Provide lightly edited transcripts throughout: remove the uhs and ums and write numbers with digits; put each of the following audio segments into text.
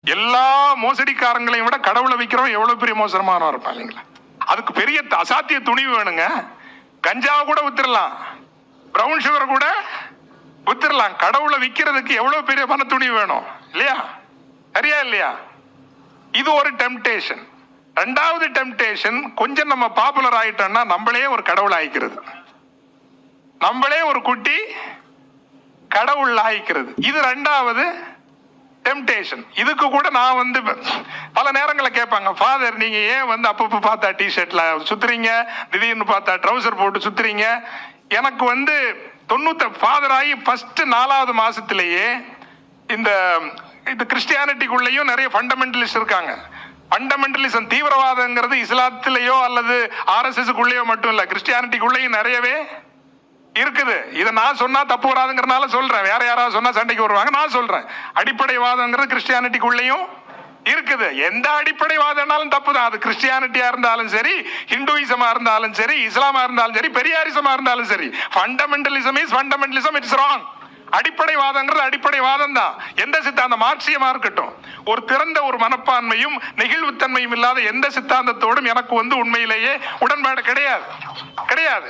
எல்லா மோசடிக்காரங்களையும் விட கடவுளை விற்கிறோம் எவ்வளவு பெரிய மோசமானவன் இருப்பான் இல்லைங்களா? அதுக்கு பெரிய அசாத்திய துணிவு வேணுங்க. கஞ்சாவை கூட வித்துடலாம், பிரவுன் சுகர் கூட வித்துடலாம். கடவுளை விற்கிறதுக்கு எவ்வளவு பெரிய மன துணிவு வேணும் இல்லையா? சரியா இல்லையா? இது ஒரு டெம்டேஷன். ரெண்டாவது டெம்டேஷன், கொஞ்சம் நம்ம பாப்புலர் ஆயிட்டோம்னா நம்மளே ஒரு கடவுள் ஆயிக்கிறது, நம்மளே ஒரு குட்டி கடவுள் ஆயிக்கிறது. இது ரெண்டாவது டெம்டேஷன். இதுக்கு கூட நான் வந்து பல நேரங்களில் கேட்பாங்க, ஃபாதர் நீங்க ஏன் வந்து அப்பப்போ பார்த்தா டிஷர்ட்ல சுத்துறீங்க, திடீர்னு பார்த்தா ட்ரௌசர் போட்டு சுத்துறீங்க? எனக்கு வந்து ஃபாதர் ஆகி ஃபர்ஸ்ட் 4வது மாசத்திலேயே இந்த கிறிஸ்டியானிட்டிக்குள்ளேயும் நிறைய ஃபண்டமெண்டலிஸ்ட் இருக்காங்க. ஃபண்டமெண்டலிசம் தீவிரவாதங்கிறது இஸ்லாத்திலேயோ அல்லது RSSக்குள்ளேயோ மட்டும் இல்ல, கிறிஸ்டியானிட்டிக்குள்ளேயும் நிறையவே இருக்குது. இதை நான் சொன்னா தப்பு வராதுங்கிறனால சொல்றேன். வேற யாராவது சொன்னா சண்டைக்கு வருவாங்க, நான் சொல்றேன். அடிப்படைவாதங்கிறது கிறிஸ்டியானிட்டிக்குள்ளேயும் இருக்குது. எந்த அடிப்படைவாதம்னாலும் தப்பு தான். அது கிறிஸ்டியானிட்டியா இருந்தாலும் சரி, ஹிந்துயிசமா இருந்தாலும் சரி, இஸ்லாமா இருந்தாலும் சரி, பெரியாரிசமா இருந்தாலும் சரி, fundamentalism is fundamentalism, it's wrong. அடிப்படைவாதங்கிறது அடிப்படைவாதம் தான். எந்த சித்தாந்தம், மார்க்சியமா இருக்கட்டும். ஒரு திறந்த ஒரு மனப்பான்மையும் நெகிழ்வுத்தன்மையும் இல்லாத எந்த சித்தாந்தத்தோடும் எனக்கு வந்து உண்மையிலேயே உடன்பாடு கிடையாது,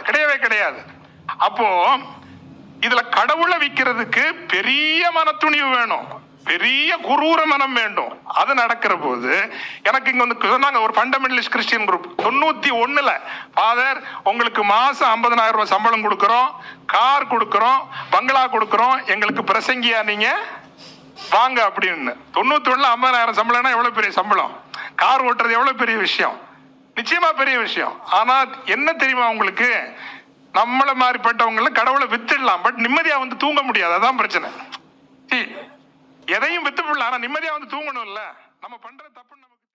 கிடையவே கிடையாது. அப்போ இதுல கடவுளை விற்கிறதுக்கு பெரிய மனத்துணிவு வேணும், பெரிய குரூர மனம் வேண்டும். அது நடக்கிற போது எனக்கு இங்க வந்து சொன்னாங்க ஒரு ஃபண்டமெண்டலிஸ்ட் கிறிஸ்டியன் குரூப் 91ல, ஃபாதர் உங்களுக்கு மாசம் 50,000 ரூபாய் சம்பளம் கொடுக்கிறோம், கார் கொடுக்கிறோம், பங்களா கொடுக்கிறோம், எங்களுக்கு பிரசங்கியா நீங்க வாங்க அப்படின்னு. 91ல 50,000 சம்பளம்னா எவ்வளவு பெரிய சம்பளம், கார் ஓட்டுறது எவ்வளவு பெரிய விஷயம், நிச்சயமா பெரிய விஷயம். ஆனா என்ன தெரியுமா உங்களுக்கு, நம்மள மாதிரிப்பட்டவங்களை கடவுளை வித்துடலாம், பட் நிம்மதியா வந்து தூங்க முடியாது. அதான் பிரச்சனை. எதையும் வித்து விடலாம், ஆனா நிம்மதியா வந்து தூங்கணும் இல்ல. நம்ம பண்ற தப்பு